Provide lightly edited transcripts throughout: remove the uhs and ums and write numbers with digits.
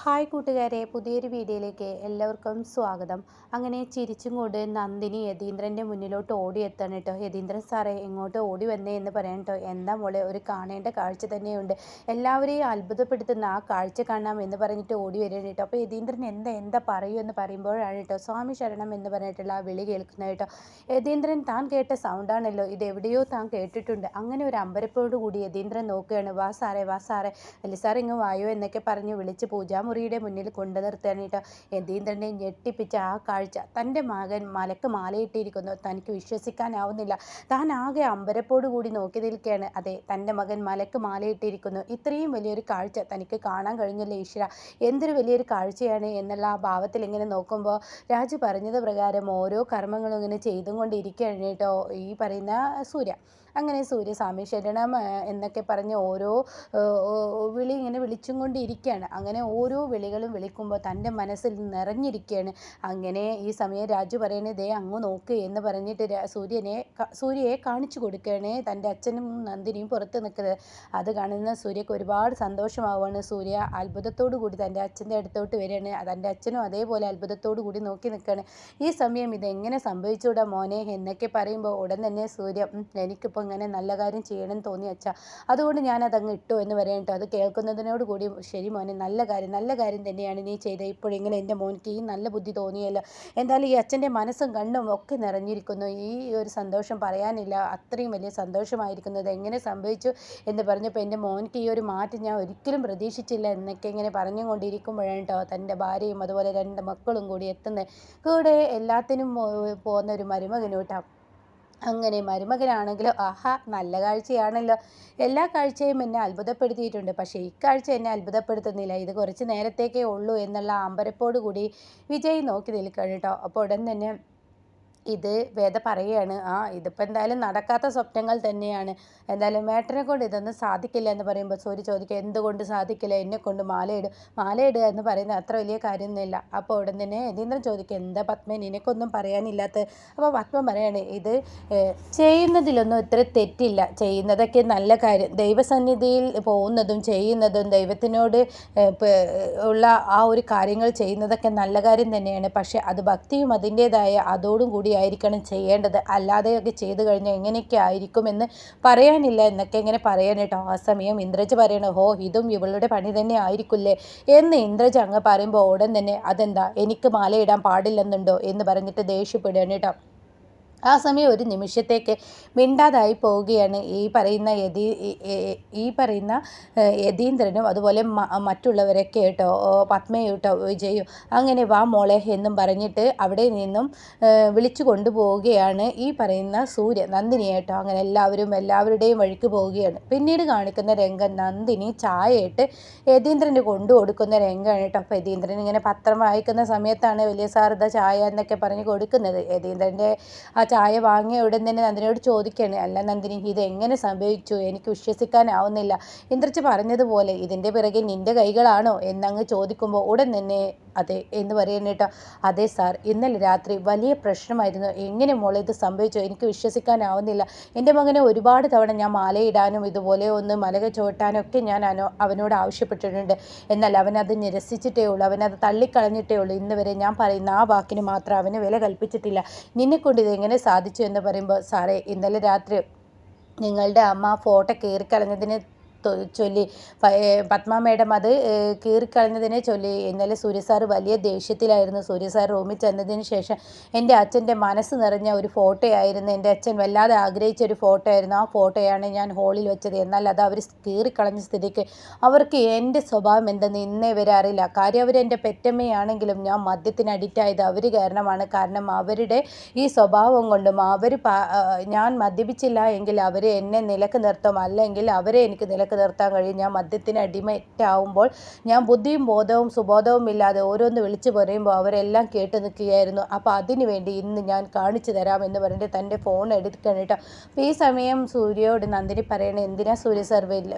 Hi കൂട്ടുകാരെ, പുതിയൊരു വീഡിയോയിലേക്ക് എല്ലാവർക്കും സ്വാഗതം. അങ്ങനെ ചിരിച്ചും കൊണ്ട് നന്ദിനി യതീന്ദ്രൻ്റെ മുന്നിലോട്ട് ഓടിയെത്തണം കേട്ടോ. യതീന്ദ്രൻ സാറേ, എങ്ങോട്ട് ഓടി വന്നേ എന്ന് പറയാൻ കേട്ടോ. എന്താ മോളെ, ഒരു കാണേണ്ട കാഴ്ച തന്നെയുണ്ട്, എല്ലാവരെയും അത്ഭുതപ്പെടുത്തുന്ന ആ കാഴ്ച കാണാം എന്ന് പറഞ്ഞിട്ട് ഓടി വരികയാണ് കേട്ടോ. അപ്പോൾ യതീന്ദ്രൻ എന്താ എന്താ പറയൂ എന്ന് പറയുമ്പോഴാണ് കേട്ടോ സ്വാമി ശരണം എന്ന് പറഞ്ഞിട്ടുള്ള ആ വിളി കേൾക്കുന്നത് കേട്ടോ. യതീന്ദ്രൻ താൻ കേട്ട സൗണ്ടാണല്ലോ ഇത്, എവിടെയോ താൻ കേട്ടിട്ടുണ്ട്. അങ്ങനെ ഒരു അമ്പരപ്പോട് കൂടി യതീന്ദ്രൻ നോക്കുകയാണ്. വാ സാറേ, വാ സാറേ, അല്ലി സാർ ഇങ്ങ് വായോ എന്നൊക്കെ പറഞ്ഞ് വിളിച്ച് മുറിയുടെ മുന്നിൽ കൊണ്ടു നിർത്താനായിട്ട് യതീന്ദ്രനെ ഞെട്ടിപ്പിച്ച ആ കാഴ്ച, തൻ്റെ മകൻ മലക്ക് മാലയിട്ടിരിക്കുന്നു, തനിക്ക് വിശ്വസിക്കാനാവുന്നില്ല. താൻ ആകെ അമ്പരപ്പോട് കൂടി നോക്കി നിൽക്കുകയാണ്. അതെ, തൻ്റെ മകൻ മലക്ക് മാലയിട്ടിരിക്കുന്നു. ഇത്രയും വലിയൊരു കാഴ്ച തനിക്ക് കാണാൻ കഴിഞ്ഞല്ലോ ഈശ്വര, എന്തൊരു വലിയൊരു കാഴ്ചയാണ് എന്നുള്ള ആ ഭാവത്തിൽ ഇങ്ങനെ നോക്കുമ്പോൾ രാജു പറഞ്ഞത് പ്രകാരം ഓരോ കർമ്മങ്ങളും ഇങ്ങനെ ചെയ്തും കൊണ്ടിരിക്കുകയാണ് കേട്ടോ ഈ പറയുന്ന സൂര്യ. അങ്ങനെ സൂര്യ സ്വാമി ശരണം എന്നൊക്കെ പറഞ്ഞ് ഓരോ വിളി ഇങ്ങനെ വിളിച്ചും കൊണ്ടിരിക്കുകയാണ്. അങ്ങനെ ഓരോ വിളികളും വിളിക്കുമ്പോൾ തൻ്റെ മനസ്സിൽ നിറഞ്ഞിരിക്കുകയാണ്. അങ്ങനെ ഈ സമയം രാജു പറയണത് ദേ അങ്ങ് നോക്ക് എന്ന് പറഞ്ഞിട്ട് സൂര്യയെ കാണിച്ചു കൊടുക്കുകയാണ് തൻ്റെ അച്ഛനും നന്ദിനിയും പുറത്ത് നിൽക്കുന്നത്. അത് കാണുന്ന സൂര്യക്ക് ഒരുപാട് സന്തോഷമാവുകയാണ്. സൂര്യ അത്ഭുതത്തോടു കൂടി തൻ്റെ അച്ഛൻ്റെ അടുത്തോട്ട് വരികയാണ്. തൻ്റെ അച്ഛനും അതേപോലെ അത്ഭുതത്തോടു കൂടി നോക്കി നിൽക്കുകയാണ്. ഈ സമയം ഇതെങ്ങനെ സംഭവിച്ചുകൂടാ മോനെ എന്നൊക്കെ പറയുമ്പോൾ ഉടൻ തന്നെ സൂര്യ എനിക്കിപ്പോൾ ഇങ്ങനെ നല്ല കാര്യം ചെയ്യണമെന്ന് തോന്നി അച്ഛാ, അതുകൊണ്ട് ഞാനതങ്ങ് ഇട്ടു എന്ന് പറയാൻ കേട്ടോ. അത് കേൾക്കുന്നതിനോട് കൂടി ശരി മോനെ, നല്ല കാര്യം തന്നെയാണ് നീ ചെയ്തത്. ഇപ്പോഴെങ്കിലും എൻ്റെ മോനിക്ക് ഈ നല്ല ബുദ്ധി തോന്നിയല്ലോ. എന്തായാലും ഈ അച്ഛൻ്റെ മനസ്സും കണ്ണും ഒക്കെ നിറഞ്ഞിരിക്കുന്നു. ഈ ഒരു സന്തോഷം പറയാനില്ല, അത്രയും വലിയ സന്തോഷമായിരിക്കുന്നത്. എങ്ങനെ സംഭവിച്ചു എന്ന് പറഞ്ഞപ്പോൾ എൻ്റെ മോനിക്ക് ഈ ഒരു മാറ്റം ഞാൻ ഒരിക്കലും പ്രതീക്ഷിച്ചില്ല എന്നൊക്കെ ഇങ്ങനെ പറഞ്ഞുകൊണ്ടിരിക്കുമ്പോഴാണ് കേട്ടോ തൻ്റെ ഭാര്യയും അതുപോലെ 2 മക്കളും കൂടി എത്തുന്നത്. കൂടെ എല്ലാത്തിനും പോകുന്ന ഒരു മരുമകനോട്ടാ. അങ്ങനെ മരുമകനാണെങ്കിലോ ആഹാ, നല്ല കാഴ്ചയാണല്ലോ. എല്ലാ കാഴ്ചയും എന്നെ അത്ഭുതപ്പെടുത്തിയിട്ടുണ്ട്, പക്ഷേ ഈ കാഴ്ച എന്നെ അത്ഭുതപ്പെടുത്തുന്നില്ല. ഇത് കുറച്ച് നേരത്തേക്കേ ഉള്ളൂ എന്നുള്ള അമ്പരപ്പോട് കൂടി വിജയ് നോക്കി നിൽക്കണം കേട്ടോ. അപ്പോൾ ഉടൻ തന്നെ ഇത് വേദ പറയുകയാണ്, ഇതിപ്പോൾ എന്തായാലും നടക്കാത്ത സ്വപ്നങ്ങൾ തന്നെയാണ്, എന്തായാലും മേട്ടനെ കൊണ്ട് ഇതൊന്നും സാധിക്കില്ല എന്ന് പറയുമ്പോൾ സൂര്യ ചോദിക്കുക എന്തുകൊണ്ട് സാധിക്കില്ല, എന്നെക്കൊണ്ട് മാലയിടുക എന്ന് പറയുന്നത് അത്ര വലിയ കാര്യമൊന്നുമില്ല. അപ്പോൾ ഉടൻ തന്നെ യതീന്ദ്രൻ ചോദിക്കുക എന്താ പത്മൻ നിനക്കൊന്നും പറയാനില്ലാത്ത. അപ്പോൾ പത്മൻ പറയാണ് ഇത് ചെയ്യുന്നതിലൊന്നും ഇത്ര തെറ്റില്ല, ചെയ്യുന്നതൊക്കെ നല്ല കാര്യം, ദൈവസന്നിധിയിൽ പോകുന്നതും ചെയ്യുന്നതും ദൈവത്തിനോട് ഉള്ള ആ ഒരു കാര്യങ്ങൾ ചെയ്യുന്നതൊക്കെ നല്ല കാര്യം തന്നെയാണ്. പക്ഷേ അത് ഭക്തിയും അതിൻ്റേതായ അതോടും കൂടി ആയിരിക്കണം ചെയ്യേണ്ടത്, അല്ലാതെയൊക്കെ ചെയ്തു കഴിഞ്ഞാൽ എങ്ങനെയൊക്കെ ആയിരിക്കുമെന്ന് പറയാനില്ല എന്നൊക്കെ ഇങ്ങനെ പറയാൻ കേട്ടോ. ആ സമയം ഇന്ദ്രജ് പറയണ ഹോ ഇതും ഇവളുടെ പണി തന്നെ ആയിരിക്കില്ലേ എന്ന് ഇന്ദ്രജ് അങ്ങ് പറയുമ്പോൾ ഉടൻ തന്നെ അതെന്താ എനിക്ക് മാലയിടാൻ പാടില്ലെന്നുണ്ടോ എന്ന് പറഞ്ഞിട്ട് ദേഷ്യപ്പെടുകയാണ് കേട്ടോ. ആ സമയം ഒരു നിമിഷത്തേക്ക് മിണ്ടാതായി പോവുകയാണ് ഈ പറയുന്ന യതീന്ദ്രനും അതുപോലെ മറ്റുള്ളവരൊക്കെ കേട്ടോ, പത്മയും കേട്ടോ, വിജയും. അങ്ങനെ വാ മോളെ എന്നും പറഞ്ഞിട്ട് അവിടെ നിന്നും വിളിച്ചു കൊണ്ടുപോവുകയാണ് ഈ പറയുന്ന സൂര്യ നന്ദിനി കേട്ടോ. അങ്ങനെ എല്ലാവരുടെയും വഴിക്ക് പോവുകയാണ്. പിന്നീട് കാണിക്കുന്ന രംഗം നന്ദിനി ചായയിട്ട് യതീന്ദ്രന് കൊണ്ടു കൊടുക്കുന്ന രംഗമാണ് കേട്ടോ. അപ്പോൾ യതീന്ദ്രൻ ഇങ്ങനെ പത്രം വായിക്കുന്ന സമയത്താണ് വലിയ സാറിത ചായ എന്നൊക്കെ പറഞ്ഞ് കൊടുക്കുന്നത്. യതീന്ദ്രൻ്റെ ആ ചായ വാങ്ങിയ ഉടൻ തന്നെ നന്ദിനിയോട് ചോദിക്കുകയാണ്, അല്ല നന്ദിനി ഇത് എങ്ങനെ സംഭവിച്ചു, എനിക്ക് വിശ്വസിക്കാനാവുന്നില്ല. ഇന്ദ്രജ് പറഞ്ഞതുപോലെ ഇതിൻ്റെ പിറകെ നിൻ്റെ കൈകളാണോ എന്നങ്ങ് ചോദിക്കുമ്പോൾ ഉടൻ തന്നെ അതെ എന്ന് പറയുന്നത് കേട്ടോ. അതെ സാർ, ഇന്നലെ രാത്രി വലിയ പ്രശ്നമായിരുന്നു, എങ്ങനെ മോളെ ഇത് സംഭവിച്ചു, എനിക്ക് വിശ്വസിക്കാനാവുന്നില്ല. എൻ്റെ മകനെ ഒരുപാട് തവണ ഞാൻ മാലയിടാനും ഇതുപോലെ ഒന്ന് മലക ചോട്ടാനും ഒക്കെ ഞാൻ അവനോട് ആവശ്യപ്പെട്ടിട്ടുണ്ട്. എന്നാൽ അവനത് നിരസിച്ചിട്ടേ ഉള്ളൂ, അവനത് തള്ളിക്കളഞ്ഞിട്ടേ ഉള്ളൂ. ഇന്ന് വരെ ഞാൻ പറയുന്ന ആ വാക്കിന് മാത്രം അവന് വില കൽപ്പിച്ചിട്ടില്ല. നിന്നെക്കൊണ്ട് ഇതെങ്ങനെ സാധിച്ചു എന്ന് പറയുമ്പോൾ സാറേ, ഇന്നലെ രാത്രി നിങ്ങളുടെ അമ്മ ഫോട്ടോ കീറിക്കളഞ്ഞതിന് ചൊല്ലി പത്മ മേഡം അത് കീറിക്കളഞ്ഞതിനെ ചൊല്ലി ഇന്നലെ സൂര്യ സാറ് വലിയ ദേഷ്യത്തിലായിരുന്നു. സൂര്യ സാർ റൂമിൽ ചെന്നതിന് ശേഷം എൻ്റെ അച്ഛൻ്റെ മനസ്സ് നിറഞ്ഞ ഒരു ഫോട്ടോയായിരുന്നു, എൻ്റെ അച്ഛൻ വല്ലാതെ ആഗ്രഹിച്ച ഒരു ഫോട്ടോ ആയിരുന്നു. ആ ഫോട്ടോയാണ് ഞാൻ ഹോളിൽ വെച്ചത്. എന്നാൽ അത് അവർ കീറിക്കളഞ്ഞ സ്ഥിതിക്ക് അവർക്ക് എൻ്റെ സ്വഭാവം എന്തെന്ന് ഇന്നേ വരെ അറിയില്ല. കാര്യം അവരെൻ്റെ പെറ്റമ്മയാണെങ്കിലും ഞാൻ മദ്യത്തിന് അഡിക്റ്റായത് അവർ കാരണമാണ്. കാരണം അവരുടെ ഈ സ്വഭാവം കൊണ്ടും ഞാൻ മദ്യപിച്ചില്ല എങ്കിൽ അവർ എന്നെ നിലക്ക് നിർത്തും, അല്ലെങ്കിൽ അവരെ എനിക്ക് നിലക്ക് നിർത്താൻ കഴിയും. ഞാൻ മദ്യത്തിന് അടിമറ്റാവുമ്പോൾ ഞാൻ ബുദ്ധിയും ബോധവും സുബോധവും ഇല്ലാതെ ഓരോന്ന് വിളിച്ചു പറയുമ്പോൾ അവരെല്ലാം കേട്ട് നിൽക്കുകയായിരുന്നു. അപ്പോൾ അതിനു വേണ്ടി ഇന്ന് ഞാൻ കാണിച്ചു തരാമെന്ന് പറഞ്ഞിട്ട് തൻ്റെ ഫോൺ എടുക്കണം കേട്ടോ. അപ്പോൾ ഈ സമയം സൂര്യയോട് നന്ദിനി പറയണേ, എന്തിനാ സൂര്യ സാർ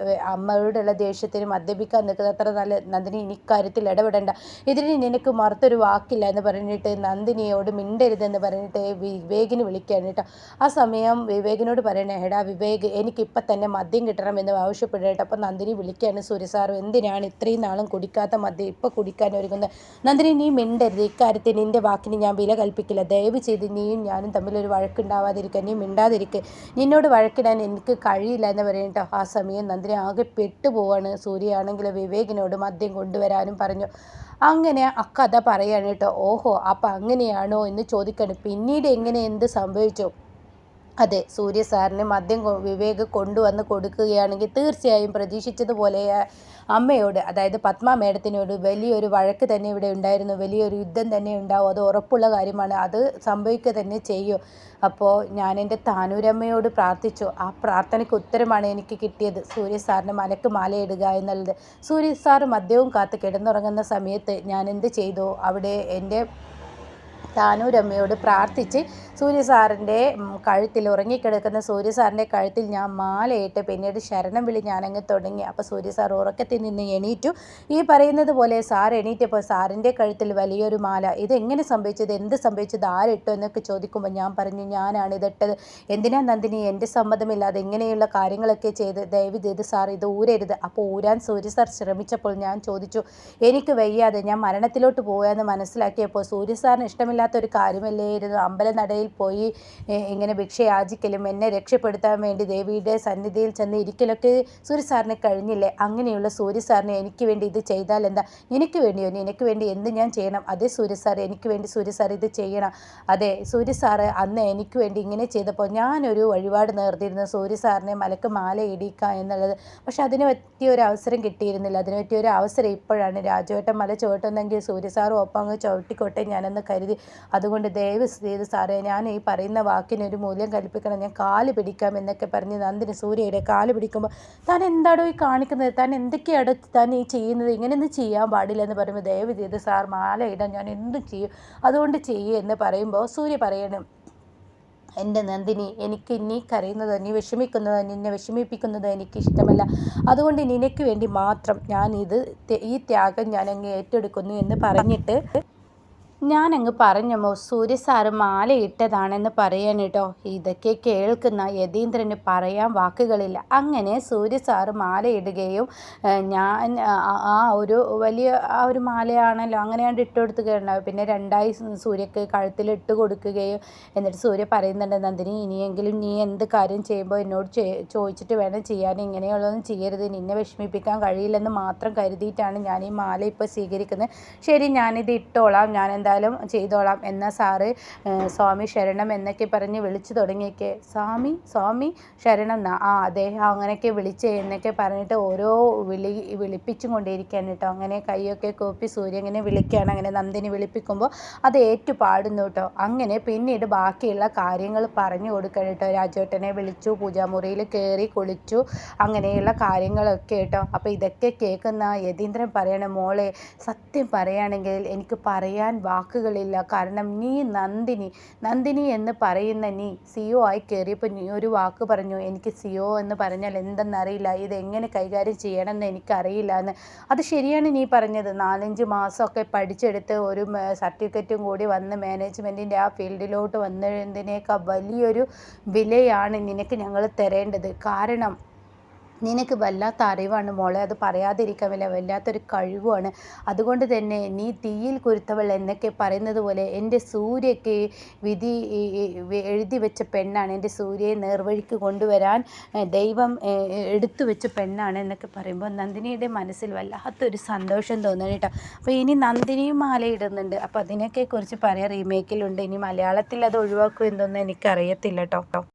അമ്മയോടുള്ള ദേഷ്യത്തിന് മദ്യപിക്കാൻ നിൽക്കുന്നത്, അത്ര നല്ല നന്ദിനി ഇക്കാര്യത്തിൽ ഇടപെടേണ്ട, ഇതിന് നിനക്ക് മറുത്തൊരു വാക്കില്ല എന്ന് പറഞ്ഞിട്ട് നന്ദിനിയോട് മിണ്ടരുതെന്ന് പറഞ്ഞിട്ട് വിവേകിന് വിളിക്കുകയാണ് കേട്ടോ. ആ സമയം വിവേകിനോട് പറയണേ, എടാ വിവേക് എനിക്കിപ്പം തന്നെ മദ്യം കിട്ടണമെന്ന് ആവശ്യപ്പെടുക കേട്ടോ. അപ്പോൾ നന്ദിനി വിളിക്കുകയാണ്, സൂര്യ സാർ എന്തിനാണ് ഇത്രയും നാളും കുടിക്കാത്ത മദ്യം ഇപ്പോൾ കുടിക്കാൻ ഒരുങ്ങുന്നത്? നന്ദിനി നീ മിണ്ടരുത്, ഇക്കാര്യത്തിൽ നിൻ്റെ വാക്കിന് ഞാൻ വില കൽപ്പിക്കില്ല. ദയവ് ചെയ്ത് നീയും ഞാനും തമ്മിലൊരു വഴക്കുണ്ടാവാതിരിക്കുക, നീ മിണ്ടാതിരിക്കുക, നിന്നോട് വഴക്കിടാൻ എനിക്ക് കഴിയില്ല എന്ന് പറയും കേട്ടോ. ആ സമയം നന്ദിനി ആകെ പെട്ടുപോവാണ്. സൂര്യയാണെങ്കിൽ വിവേകിനോട് മദ്യം കൊണ്ടുവരാനും പറഞ്ഞു. അങ്ങനെ ആ കഥ പറയാണ് കേട്ടോ. ഓഹോ, അപ്പം അങ്ങനെയാണോ എന്ന് ചോദിക്കാണ്. പിന്നീട് എങ്ങനെ എന്ത് സംഭവിച്ചു? അതെ, സൂര്യ സാറിന് മദ്യം വിവേക് കൊണ്ടുവന്ന് കൊടുക്കുകയാണെങ്കിൽ തീർച്ചയായും പ്രതീക്ഷിച്ചതുപോലെ അമ്മയോട്, അതായത് പത്മ മേഡത്തിനോട് വലിയൊരു വഴക്ക് തന്നെ ഇവിടെ ഉണ്ടായിരുന്നു, വലിയൊരു യുദ്ധം തന്നെ ഉണ്ടാവും, അത് ഉറപ്പുള്ള കാര്യമാണ്, അത് സംഭവിക്കുക തന്നെ ചെയ്യും. അപ്പോൾ ഞാൻ എൻ്റെ താനൂരമ്മയോട് പ്രാർത്ഥിച്ചു, ആ പ്രാർത്ഥനയ്ക്ക് ഉത്തരമാണ് എനിക്ക് കിട്ടിയത്, സൂര്യ സാറിന് മലക്ക് മാലയിടുക എന്നുള്ളത്. സൂര്യ സാർ മദ്യവും കാത്ത് കിടന്നുറങ്ങുന്ന സമയത്ത് ഞാൻ എന്ത് ചെയ്തു? അവിടെ എൻ്റെ താനൂരമ്മയോട് പ്രാർത്ഥിച്ച് സൂര്യ സാറിൻ്റെ കഴുത്തിൽ, ഉറങ്ങിക്കിടക്കുന്ന സൂര്യ സാറിൻ്റെ കഴുത്തിൽ ഞാൻ മാലയിട്ട് പിന്നീട് ശരണം വിളി ഞാനങ്ങ് തുടങ്ങി. അപ്പോൾ സൂര്യ സാർ ഉറക്കത്തിൽ നിന്ന് എണീറ്റു. ഈ പറയുന്നത് പോലെ സാർ എണീറ്റപ്പോൾ സാറിൻ്റെ കഴുത്തിൽ വലിയൊരു മാല. ഇതെങ്ങനെ സംഭവിച്ചത്, എന്ത് സംഭവിച്ചത്, ആരിട്ടു എന്നൊക്കെ ചോദിക്കുമ്പോൾ ഞാൻ പറഞ്ഞു, ഞാനാണ് ഇതിട്ടത്. എന്തിനാ നന്ദിനി എൻ്റെ സമ്മതമില്ലാതെ ഇങ്ങനെയുള്ള കാര്യങ്ങളൊക്കെ ചെയ്ത്? ദയവ് ചെയ്ത് സാർ ഇത് ഊരരുത്. അപ്പോൾ ഊരാൻ സൂര്യ സാർ ശ്രമിച്ചപ്പോൾ ഞാൻ ചോദിച്ചു, എനിക്ക് വയ്യാതെ, ഞാൻ മരണത്തിലോട്ട് പോകാമെന്ന് മനസ്സിലാക്കിയപ്പോൾ സൂര്യ സാറിന് ഇഷ്ടമില്ലാത്തൊരു കാര്യമല്ലായിരുന്നു അമ്പലനടയിൽ പോയി ഇങ്ങനെ ഭിക്ഷ യാചിക്കലും എന്നെ രക്ഷപ്പെടുത്താൻ വേണ്ടി ദേവിയുടെ സന്നിധിയിൽ ചെന്ന് ഇരിക്കലൊക്കെ സൂര്യ സാറിന് കഴിഞ്ഞില്ലേ? അങ്ങനെയുള്ള സൂര്യ സാറിന് എനിക്ക് വേണ്ടി ഇത് ചെയ്താൽ എന്താ? നിനക്ക് വേണ്ടിയോ? നിനക്ക് വേണ്ടി എന്ത് ഞാൻ ചെയ്യണം? അതെ സൂര്യ സാർ, എനിക്ക് വേണ്ടി സൂര്യ സാർ ഇത് ചെയ്യണം. അതെ സൂര്യ സാറ് അന്ന് എനിക്ക് വേണ്ടി ഇങ്ങനെ ചെയ്തപ്പോൾ ഞാനൊരു വഴിപാട് നേർന്നിരുന്നു, സൂര്യ സാറിനെ മലക്ക് മാല ഇടിക്കുക എന്നുള്ളത്. പക്ഷെ അതിന് പറ്റിയ ഒരു അവസരം കിട്ടിയിരുന്നില്ല. അതിന് പറ്റിയ ഒരു അവസരം ഇപ്പോഴാണ്. രാജുവേട്ടൻ മല ചുവട്ടുന്നെങ്കിൽ സൂര്യ സാറും ഒപ്പം അങ്ങ് ചവിട്ടിക്കോട്ടെ ഞാനെന്ന് കരുതി. അതുകൊണ്ട് ദയവ് ചെയ്ത് സാറേ, ഞാൻ ഈ പറയുന്ന വാക്കിനൊരു മൂല്യം കൽപ്പിക്കണം, ഞാൻ കാല് പിടിക്കാം എന്നൊക്കെ പറഞ്ഞ് നന്ദിനി സൂര്യയുടെ കാല് പിടിക്കുമ്പോൾ, താൻ എന്താടോ ഈ കാണിക്കുന്നത്, താൻ എന്തൊക്കെയാടോ താൻ ഈ ചെയ്യുന്നത്, ഇങ്ങനെയൊന്നും ചെയ്യാൻ പാടില്ല എന്ന് പറയുമ്പോൾ, ദയവ് ചെയ്ത് സാർ മാല ഇടാൻ ഞാൻ എന്തും ചെയ്യും, അതുകൊണ്ട് ചെയ്യുക എന്ന് പറയുമ്പോൾ സൂര്യ പറയണം, എൻ്റെ നന്ദിനി, എനിക്ക് നീ കരയുന്നത്, നീ വിഷമിക്കുന്നത്, നിന്നെ വിഷമിപ്പിക്കുന്നത് എനിക്കിഷ്ടമല്ല. അതുകൊണ്ട് നിനക്ക് വേണ്ടി മാത്രം ഈ ത്യാഗം ഞാൻ അങ്ങ് ഏറ്റെടുക്കുന്നു എന്ന് പറഞ്ഞിട്ട് ഞാനങ്ങ് പറഞ്ഞമ്മോ സൂര്യ സാറ് മാല ഇട്ടതാണെന്ന് പറയാൻ കേട്ടോ. ഇതൊക്കെ കേൾക്കുന്ന യതീന്ദ്രന് പറയാൻ വാക്കുകളില്ല. അങ്ങനെ സൂര്യ സാറ് മാല ഇടുകയും ഞാൻ ആ ഒരു മാലയാണല്ലോ അങ്ങനെയാണ്ട് ഇട്ട് കൊടുക്കുകയുണ്ടാവും. പിന്നെ രണ്ടായി സൂര്യക്ക് കഴുത്തിലിട്ട് കൊടുക്കുകയും എന്നിട്ട് സൂര്യ പറയുന്നുണ്ട്, നന്ദിനി ഇനിയെങ്കിലും നീ എന്ത് കാര്യം ചെയ്യുമ്പോൾ എന്നോട് ചോദിച്ചിട്ട് വേണം ചെയ്യാൻ, ഇങ്ങനെയുള്ളതൊന്നും ചെയ്യരുത്, നിന്നെ വിഷമിപ്പിക്കാൻ കഴിയില്ലെന്ന് മാത്രം കരുതിയിട്ടാണ് ഞാൻ ഈ മാല ഇപ്പോൾ സ്വീകരിക്കുന്നത്. ശരി, ഞാനിത് ഇട്ടോളാം, ഞാൻ എന്തായാലും ചെയ്തോളാം എന്ന സാറ് സ്വാമി ശരണം എന്നൊക്കെ പറഞ്ഞ് വിളിച്ചു തുടങ്ങിയൊക്കെ, സ്വാമി ശരണം എന്നാ, അദ്ദേഹം അങ്ങനെയൊക്കെ വിളിച്ചേ എന്നൊക്കെ പറഞ്ഞിട്ട് ഓരോ വിളിപ്പിച്ചും കൊണ്ടിരിക്കുകയാണ് കേട്ടോ. അങ്ങനെ കൈയൊക്കെ കൂപ്പി സൂര്യ ഇങ്ങനെ വിളിക്കുകയാണ്. അങ്ങനെ നന്ദിനി വിളിപ്പിക്കുമ്പോൾ അത് ഏറ്റുപാടുന്നു കേട്ടോ. അങ്ങനെ പിന്നീട് ബാക്കിയുള്ള കാര്യങ്ങൾ പറഞ്ഞു കൊടുക്കണം കേട്ടോ. രാജേട്ടനെ വിളിച്ചു, പൂജാമുറിയിൽ കയറി കുളിച്ചു, അങ്ങനെയുള്ള കാര്യങ്ങളൊക്കെ കേട്ടോ. അപ്പോൾ ഇതൊക്കെ കേൾക്കുന്ന യതീന്ദ്രൻ പറയണം, മോളെ സത്യം പറയുകയാണെങ്കിൽ എനിക്ക് പറയാൻ വാക്കുകളില്ല. കാരണം നീ നന്ദിനി എന്ന് പറയുന്ന നീ CEO ആയി കയറിയപ്പോൾ നീ ഒരു വാക്ക് പറഞ്ഞു, എനിക്ക് CEO എന്ന് പറഞ്ഞാൽ എന്തെന്നറിയില്ല, ഇതെങ്ങനെ കൈകാര്യം ചെയ്യണമെന്ന് എനിക്കറിയില്ല എന്ന്. അത് ശരിയാണ് നീ പറഞ്ഞത്. 4-5 മാസമൊക്കെ പഠിച്ചെടുത്ത് ഒരു സർട്ടിഫിക്കറ്റും കൂടി വന്ന് മാനേജ്മെൻറ്റിൻ്റെ ആ ഫീൽഡിലോട്ട് വന്നതിനേക്കാൾ വലിയൊരു വിലയാണ് നിനക്ക് ഞങ്ങൾ തരേണ്ടത്. കാരണം നിനക്ക് വല്ലാത്ത അറിവാണ് മോളെ, അത് പറയാതിരിക്കാമില്ല, വല്ലാത്തൊരു കഴിവുമാണ്. അതുകൊണ്ട് തന്നെ നീ തീയിൽ കുരുത്തവൾ എന്നൊക്കെ പറയുന്നത് പോലെ എൻ്റെ സൂര്യയ്ക്ക് വിധി എഴുതി വെച്ച പെണ്ണാണ്, എൻ്റെ സൂര്യയെ നേർവഴിക്ക് കൊണ്ടുവരാൻ ദൈവം എടുത്തു വെച്ച പെണ്ണാണ് എന്നൊക്കെ പറയുമ്പോൾ നന്ദിനിയുടെ മനസ്സിൽ വല്ലാത്തൊരു സന്തോഷം തോന്നുന്നു കേട്ടോ. അപ്പോൾ ഇനി നന്ദിനിയും മാലയിടുന്നുണ്ട്. അപ്പോൾ അതിനൊക്കെ കുറിച്ച് പറയാം, റീമേക്കിലുണ്ട്. ഇനി മലയാളത്തിൽ അത് ഒഴിവാക്കും എന്തൊന്നും എനിക്കറിയത്തില്ല കേട്ടോ.